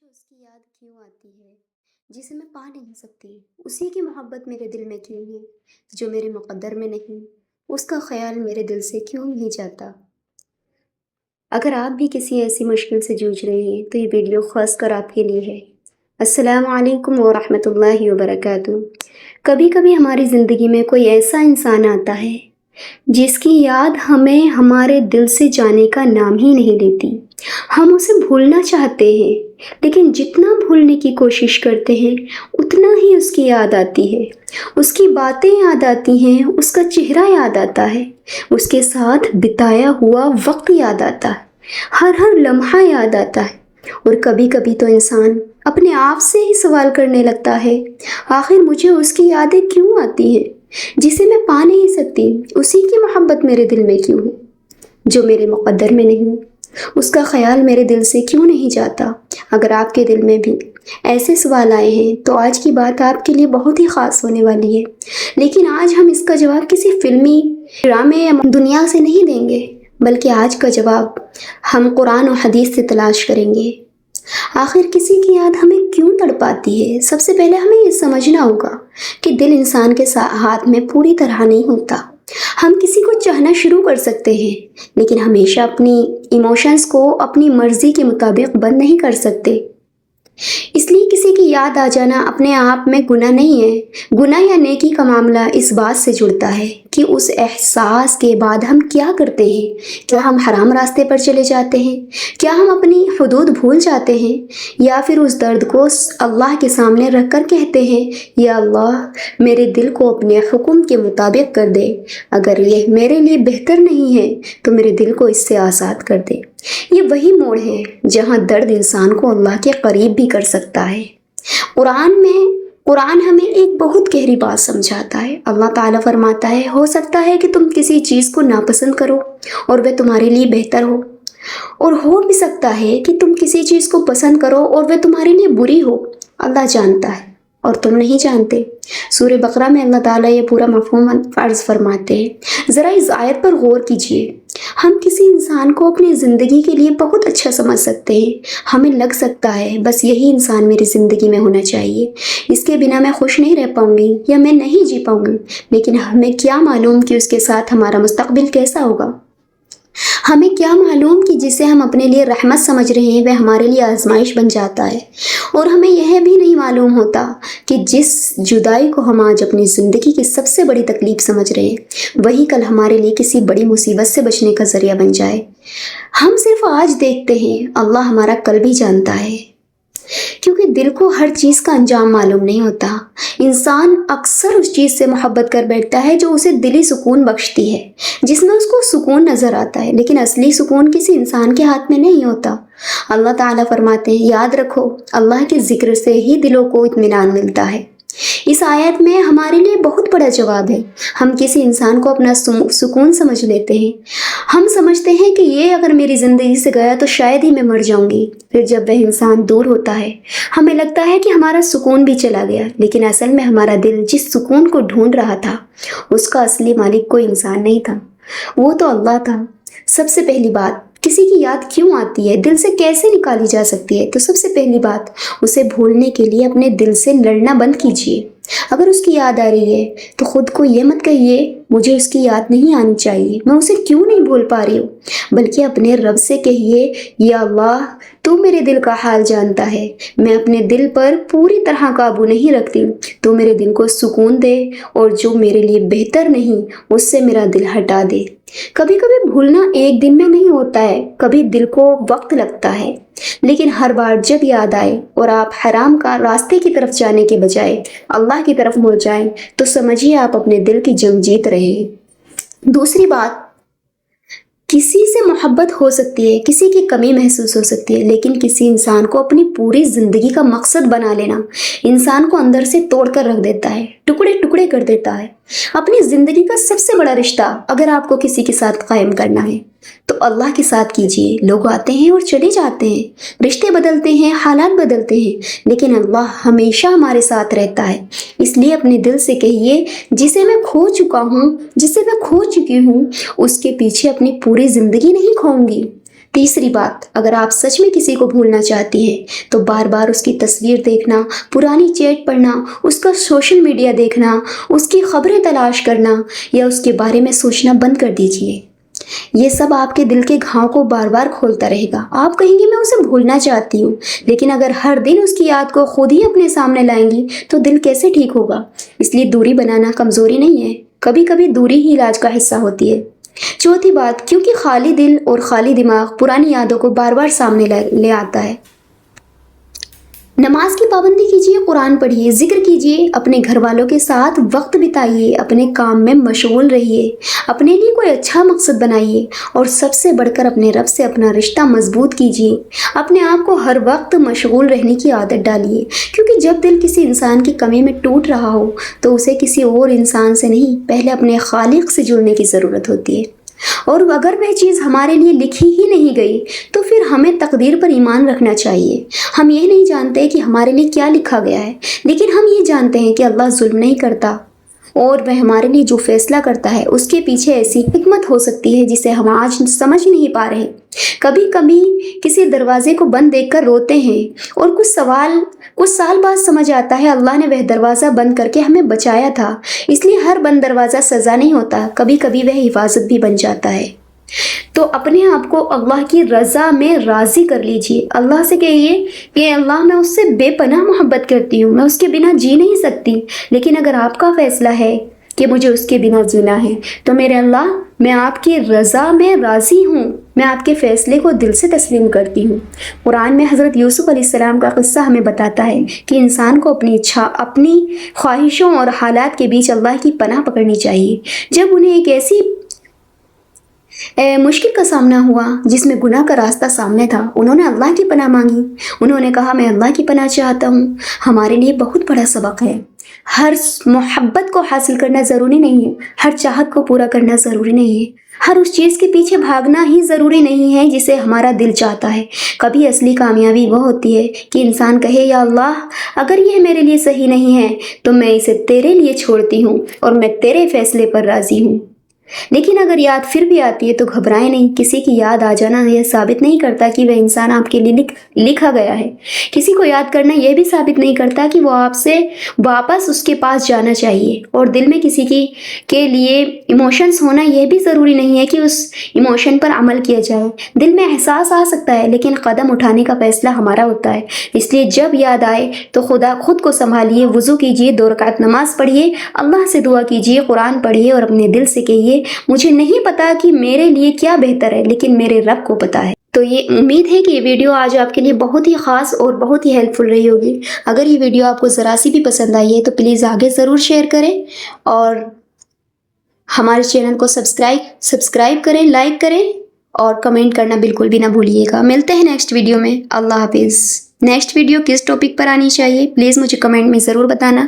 مجھے اس کی یاد کیوں آتی ہے جسے میں پا نہیں سکتی، اسی کی محبت میرے دل میں کیوں ہے جو میرے مقدر میں نہیں، اس کا خیال میرے دل سے کیوں نہیں جاتا۔ اگر آپ بھی کسی ایسی مشکل سے جوجھ رہے ہیں تو یہ ویڈیو خاص کر آپ کے لیے ہے۔ السلام علیکم ورحمۃ اللہ وبرکاتہ۔ کبھی کبھی ہماری زندگی میں کوئی ایسا انسان آتا ہے جس کی یاد ہمیں ہمارے دل سے جانے کا نام ہی نہیں لیتی۔ ہم اسے بھولنا چاہتے ہیں لیکن جتنا بھولنے کی کوشش کرتے ہیں اتنا ہی اس کی یاد آتی ہے، اس کی باتیں یاد آتی ہیں، اس کا چہرہ یاد آتا ہے، اس کے ساتھ بتایا ہوا وقت یاد آتا ہے، ہر لمحہ یاد آتا ہے۔ اور کبھی کبھی تو انسان اپنے آپ سے ہی سوال کرنے لگتا ہے، آخر مجھے اس کی یادیں کیوں آتی ہیں جسے میں پا نہیں سکتی، اسی کی محبت میرے دل میں کیوں ہے جو میرے مقدر میں نہیں، اس کا خیال میرے دل سے کیوں نہیں جاتا۔ اگر آپ کے دل میں بھی ایسے سوال آئے ہیں تو آج کی بات آپ کے لیے بہت ہی خاص ہونے والی ہے، لیکن آج ہم اس کا جواب کسی فلمی ڈرامے یا دنیا سے نہیں دیں گے، بلکہ آج کا جواب ہم قرآن و حدیث سے تلاش کریں گے۔ آخر کسی کی یاد ہمیں کیوں تڑپاتی ہے؟ سب سے پہلے ہمیں یہ سمجھنا ہوگا کہ دل انسان کے ہاتھ میں پوری طرح نہیں ہوتا۔ ہم کسی کو چاہنا شروع کر سکتے ہیں لیکن ہمیشہ اپنی ایموشنز کو اپنی مرضی کے مطابق بند نہیں کر سکتے۔ اس لیے کسی کی یاد آ جانا اپنے آپ میں گناہ نہیں ہے۔ گناہ یا نیکی کا معاملہ اس بات سے جڑتا ہے کہ اس احساس کے بعد ہم کیا کرتے ہیں۔ کیا ہم حرام راستے پر چلے جاتے ہیں؟ کیا ہم اپنی حدود بھول جاتے ہیں؟ یا پھر اس درد کو اللہ کے سامنے رکھ کر کہتے ہیں، یا اللہ میرے دل کو اپنے حکم کے مطابق کر دے، اگر یہ میرے لیے بہتر نہیں ہے تو میرے دل کو اس سے آزاد کر دے۔ یہ وہی موڑ ہے جہاں درد انسان کو اللہ کے قریب بھی کر سکتا ہے۔ قرآن ہمیں ایک بہت گہری بات سمجھاتا ہے۔ اللہ تعالیٰ فرماتا ہے، ہو سکتا ہے کہ تم کسی چیز کو ناپسند کرو اور وہ تمہارے لیے بہتر ہو، اور ہو بھی سکتا ہے کہ تم کسی چیز کو پسند کرو اور وہ تمہارے لیے بری ہو۔ اللہ جانتا ہے اور تم نہیں جانتے۔ سورہ بقرہ میں اللہ تعالیٰ یہ پورا مفہوم فرض فرماتے ہیں۔ ذرا اس آیت پر غور کیجئے۔ ہم کسی انسان کو اپنی زندگی کے لیے بہت اچھا سمجھ سکتے ہیں، ہمیں لگ سکتا ہے بس یہی انسان میری زندگی میں ہونا چاہیے، اس کے بنا میں خوش نہیں رہ پاؤں گی یا میں نہیں جی پاؤں گی، لیکن ہمیں کیا معلوم کہ اس کے ساتھ ہمارا مستقبل کیسا ہوگا۔ ہمیں کیا معلوم کہ جسے ہم اپنے لیے رحمت سمجھ رہے ہیں وہ ہمارے لیے آزمائش بن جاتا ہے، اور ہمیں یہ بھی نہیں معلوم ہوتا کہ جس جدائی کو ہم آج اپنی زندگی کی سب سے بڑی تکلیف سمجھ رہے ہیں وہی کل ہمارے لیے کسی بڑی مصیبت سے بچنے کا ذریعہ بن جائے۔ ہم صرف آج دیکھتے ہیں، اللہ ہمارا کل بھی جانتا ہے، کیونکہ دل کو ہر چیز کا انجام معلوم نہیں ہوتا۔ انسان اکثر اس چیز سے محبت کر بیٹھتا ہے جو اسے دلی سکون بخشتی ہے، جس میں اس کو سکون نظر آتا ہے، لیکن اصلی سکون کسی انسان کے ہاتھ میں نہیں ہوتا۔ اللہ تعالیٰ فرماتے ہیں، یاد رکھو اللہ کے ذکر سے ہی دلوں کو اطمینان ملتا ہے۔ اس آیت میں ہمارے لیے بہت بڑا جواب ہے۔ ہم کسی انسان کو اپنا سکون سمجھ لیتے ہیں، ہم سمجھتے ہیں کہ یہ اگر میری زندگی سے گیا تو شاید ہی میں مر جاؤں گی۔ پھر جب وہ انسان دور ہوتا ہے ہمیں لگتا ہے کہ ہمارا سکون بھی چلا گیا، لیکن اصل میں ہمارا دل جس سکون کو ڈھونڈ رہا تھا اس کا اصلی مالک کوئی انسان نہیں تھا، وہ تو اللہ تھا۔ سب سے پہلی بات، کسی کی یاد کیوں آتی ہے، دل سے کیسے نکالی جا سکتی ہے؟ تو سب سے پہلی بات، اسے بھولنے کے لیے اپنے دل سے لڑنا بند کیجیے۔ اگر اس کی یاد آ رہی ہے تو خود کو یہ مت کہیے مجھے اس کی یاد نہیں آنی چاہیے، میں اسے کیوں نہیں بھول پا رہی ہوں، بلکہ اپنے رب سے کہیے، یا اللہ تو میرے دل کا حال جانتا ہے، میں اپنے دل پر پوری طرح قابو نہیں رکھتی، تو میرے دل کو سکون دے اور جو میرے لیے بہتر نہیں اس سے میرا دل ہٹا دے۔ کبھی کبھی بھولنا ایک دن میں نہیں ہوتا ہے، کبھی دل کو وقت لگتا ہے، لیکن ہر بار جب یاد آئے اور آپ حرام کا راستے کی طرف جانے کے بجائے اللہ کی طرف مڑ جائیں تو سمجھیے آپ اپنے دل کی جنگ جیت رہے ہیں۔ دوسری بات، کسی سے محبت ہو سکتی ہے، کسی کی کمی محسوس ہو سکتی ہے، لیکن کسی انسان کو اپنی پوری زندگی کا مقصد بنا لینا انسان کو اندر سے توڑ کر رکھ دیتا ہے، ٹکڑے ٹکڑے کر دیتا ہے۔ اپنی زندگی کا سب سے بڑا رشتہ اگر آپ کو کسی کے ساتھ قائم کرنا ہے تو اللہ کے ساتھ کیجیے۔ لوگ آتے ہیں اور چلے جاتے ہیں، رشتے بدلتے ہیں، حالات بدلتے ہیں، لیکن اللہ ہمیشہ ہمارے ساتھ رہتا ہے۔ اس لیے اپنے دل سے کہیے، جسے میں کھو چکا ہوں، جسے میں کھو چکی ہوں، اس کے پیچھے اپنی پوری زندگی نہیں کھوؤں گی۔ تیسری بات، اگر آپ سچ میں کسی کو بھولنا چاہتی ہیں تو بار بار اس کی تصویر دیکھنا، پرانی چیٹ پڑھنا، اس کا سوشل میڈیا دیکھنا، اس کی خبریں تلاش کرنا یا اس کے بارے میں سوچنا بند کر دیجیے۔ یہ سب آپ کے دل کے گھاؤں کو بار بار کھولتا رہے گا۔ آپ کہیں گے میں اسے بھولنا چاہتی ہوں، لیکن اگر ہر دن اس کی یاد کو خود ہی اپنے سامنے لائیں گی تو دل کیسے ٹھیک ہوگا؟ اس لیے دوری بنانا کمزوری نہیں ہے، کبھی کبھی دوری ہی علاج کا حصہ ہوتی ہے۔ چوتھی بات، کیونکہ خالی دل اور خالی دماغ پرانی یادوں کو بار بار سامنے لے آتا ہے۔ نماز کی پابندی کیجیے، قرآن پڑھیے، ذکر کیجیے، اپنے گھر والوں کے ساتھ وقت بتائیے، اپنے کام میں مشغول رہیے، اپنے لیے کوئی اچھا مقصد بنائیے اور سب سے بڑھ کر اپنے رب سے اپنا رشتہ مضبوط کیجیے۔ اپنے آپ کو ہر وقت مشغول رہنے کی عادت ڈالیے، کیونکہ جب دل کسی انسان کی کمی میں ٹوٹ رہا ہو تو اسے کسی اور انسان سے نہیں، پہلے اپنے خالق سے جڑنے کی ضرورت ہوتی ہے۔ اور اگر وہ چیز ہمارے لیے لکھی ہی نہیں گئی تو پھر ہمیں تقدیر پر ایمان رکھنا چاہیے۔ ہم یہ نہیں جانتے کہ ہمارے لیے کیا لکھا گیا ہے، لیکن ہم یہ جانتے ہیں کہ اللہ ظلم نہیں کرتا اور وہ ہمارے لیے جو فیصلہ کرتا ہے اس کے پیچھے ایسی حکمت ہو سکتی ہے جسے ہم آج سمجھ نہیں پا رہے۔ کبھی کبھی کسی دروازے کو بند دیکھ کر روتے ہیں اور کچھ سال بعد سمجھ آتا ہے اللہ نے وہ دروازہ بند کر کے ہمیں بچایا تھا۔ اس لیے ہر بند دروازہ سزا نہیں ہوتا، کبھی کبھی وہ حفاظت بھی بن جاتا ہے۔ تو اپنے آپ کو اللہ کی رضا میں راضی کر لیجئے۔ اللہ سے کہیے کہ اللہ میں اس سے بے پناہ محبت کرتی ہوں، میں اس کے بنا جی نہیں سکتی، لیکن اگر آپ کا فیصلہ ہے کہ مجھے اس کے بنا جینا ہے تو میرے اللہ میں آپ کی رضا میں راضی ہوں، میں آپ کے فیصلے کو دل سے تسلیم کرتی ہوں۔ قرآن میں حضرت یوسف علیہ السلام کا قصہ ہمیں بتاتا ہے کہ انسان کو اپنی خواہشوں اور حالات کے بیچ اللہ کی پناہ پکڑنی چاہیے۔ جب انہیں ایک ایسی مشکل کا سامنا ہوا جس میں گناہ کا راستہ سامنے تھا، انہوں نے اللہ کی پناہ مانگی، انہوں نے کہا میں اللہ کی پناہ چاہتا ہوں۔ ہمارے لیے بہت بڑا سبق ہے، ہر محبت کو حاصل کرنا ضروری نہیں ہے، ہر چاہت کو پورا کرنا ضروری نہیں ہے، ہر اس چیز کے پیچھے بھاگنا ہی ضروری نہیں ہے جسے ہمارا دل چاہتا ہے۔ کبھی اصلی کامیابی وہ ہوتی ہے کہ انسان کہے یا اللہ اگر یہ میرے لیے صحیح نہیں ہے تو میں اسے تیرے لیے چھوڑتی ہوں اور میں تیرے فیصلے پر راضی ہوں۔ لیکن اگر یاد پھر بھی آتی ہے تو گھبرائیں نہیں، کسی کی یاد آ جانا یہ ثابت نہیں کرتا کہ وہ انسان آپ کے لیے لکھا گیا ہے۔ کسی کو یاد کرنا یہ بھی ثابت نہیں کرتا کہ وہ آپ سے واپس اس کے پاس جانا چاہیے، اور دل میں کسی کے لیے ایموشنز ہونا یہ بھی ضروری نہیں ہے کہ اس ایموشن پر عمل کیا جائے۔ دل میں احساس آ سکتا ہے لیکن قدم اٹھانے کا فیصلہ ہمارا ہوتا ہے۔ اس لیے جب یاد آئے تو خود کو سنبھالیے، وضو کیجیے، 2 رکعت نماز پڑھیے، اللہ سے دعا کیجیے، قرآن پڑھیے اور اپنے دل سے کہیے مجھے نہیں پتا کہ میرے لیے کیا بہتر ہے لیکن میرے رب کو پتا ہے۔ تو یہ امید ہے کہ یہ ویڈیو آج آپ کے لیے بہت ہی خاص اور بہت ہی ہیلپ فل رہی ہوگی۔ اگر یہ ویڈیو آپ کو ذرا سی بھی پسند آئی ہے تو پلیز آگے ضرور شیئر کریں اور ہمارے چینل کو سبسکرائب کریں، لائک کریں اور کمنٹ کرنا بالکل بھی نہ بھولیے گا۔ ملتے ہیں نیکسٹ ویڈیو میں، اللہ حافظ۔ نیکسٹ ویڈیو کس ٹاپک پر آنی چاہیے پلیز مجھے کمنٹ میں ضرور بتانا۔